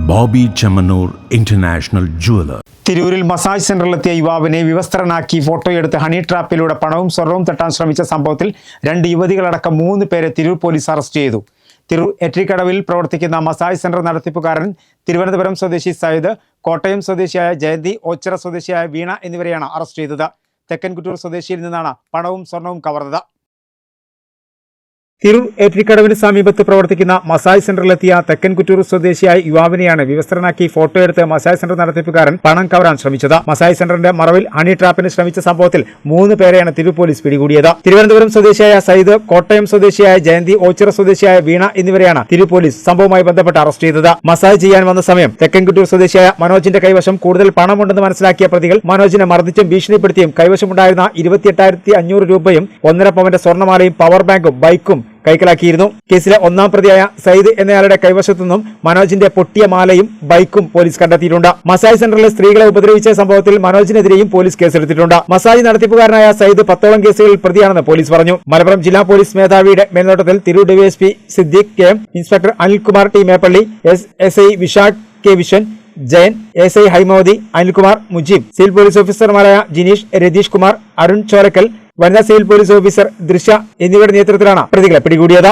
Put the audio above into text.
Bobby Chemmanur international jeweller. തിരൂരിൽ massage സെന്ററിലെത്തിയ യുവാവിനെ വിവസ്ത്രനാക്കി ഫോട്ടോയെടുത്ത് honey ട്രാപ്പിലൂടെ പണവും സ്വർണവും തട്ടാൻ ശ്രമിച്ച സംഭവത്തിൽ 2 യുവതികളടക്കം 3 പേരെ തിരൂർ പോലീസ് അറസ്റ്റ് ചെയ്തു. തിരൂർ എട്രിക്കടവിൽ പ്രവർത്തിക്കുന്ന മസാജ് സെന്റർ നടത്തിപ്പുകാരൻ തിരുവനന്തപുരം സ്വദേശി സയ്യിദ്, കോട്ടയം സ്വദേശിയായ ജയന്തി, ഓച്ചിറ സ്വദേശിയായ വീണ എന്നിവരെയാണ് അറസ്റ്റ് ചെയ്തത്. തെക്കൻകുറ്റൂർ സ്വദേശിയിൽ നിന്നാണ് പണവും സ്വർണവും കവർന്നത്. തിരൂർ ഏറ്റിക്കടവിന് സമീപത്ത് പ്രവർത്തിക്കുന്ന മസാജ് സെന്ററിലെത്തിയ തെക്കൻകുറ്റൂർ സ്വദേശിയായ യുവാവിനെയാണ് വിവസ്ത്രനാക്കി ഫോട്ടോയെടുത്ത് മസാജ് സെന്റർ നടത്തിപ്പുകാരൻ പണം കവരാൻ ശ്രമിച്ചത്. മസാജ് സെന്ററിന്റെ മറവിൽ ഹണി ട്രാപ്പിന് ശ്രമിച്ച സംഭവത്തിൽ 3 പേരെയാണ് തിരൂർ പോലീസ് പിടികൂടിയത്. തിരുവനന്തപുരം സ്വദേശിയായ സയ്യിദ്, കോട്ടയം സ്വദേശിയായ ജയന്തി, ഓച്ചിറ സ്വദേശിയായ വീണ എന്നിവരെയാണ് തിരൂർ പോലീസ് സംഭവവുമായി ബന്ധപ്പെട്ട് അറസ്റ്റ് ചെയ്തത്. മസാജ് ചെയ്യാൻ വന്ന സമയം തെക്കൻകുറ്റൂർ സ്വദേശിയായ മനോജിന്റെ കൈവശം കൂടുതൽ പണമുണ്ടെന്ന് മനസ്സിലാക്കിയ പ്രതികൾ മനോജിനെ മർദ്ദിച്ചും ഭീഷണിപ്പെടുത്തിയും കൈവശമുണ്ടായിരുന്ന 28,500 രൂപയും 1.5 പവന്റെ സ്വർണ്ണമാലയും പവർ ബാങ്കും ബൈക്കും കൈക്കലാക്കിയിരുന്നു. കേസിലെ 1-ാം പ്രതിയായ സയ്യിദ് എന്നയാളുടെ കൈവശത്തു നിന്നും മനോജിന്റെ പൊട്ടിയ മാലയും ബൈക്കും പോലീസ് കണ്ടെത്തിയിട്ടുണ്ട്. മസാജ് സെന്ററിലെ സ്ത്രീകളെ ഉപദ്രവിച്ച സംഭവത്തിൽ മനോജിനെതിരെയും പോലീസ് കേസെടുത്തിട്ടുണ്ട്. മസാജ് നടത്തിപ്പുകാരനായ സയ്യിദ് 10ഓളം കേസുകളിൽ പ്രതിയാണെന്ന് പോലീസ് പറഞ്ഞു. മലപ്പുറം ജില്ലാ പോലീസ് മേധാവിയുടെ മേൽനോട്ടത്തിൽ Tirur DYSP Siddique K, inspector Anilkumar T Meppally, SI Vishakh K Vishwan, Jayan, SI Haimodi, Anilkumar, Mujeeb, civil police ഓഫീസർമാരായ ജിനീഷ്, രതീഷ് കുമാർ, അരുൺ ചോരക്കൽ, വനിതാ സിവിൽ പോലീസ് ഓഫീസർ ദൃശ്യ എന്നിവരുടെ നേതൃത്വത്തിലാണ് പ്രതികളെ പിടികൂടിയത്.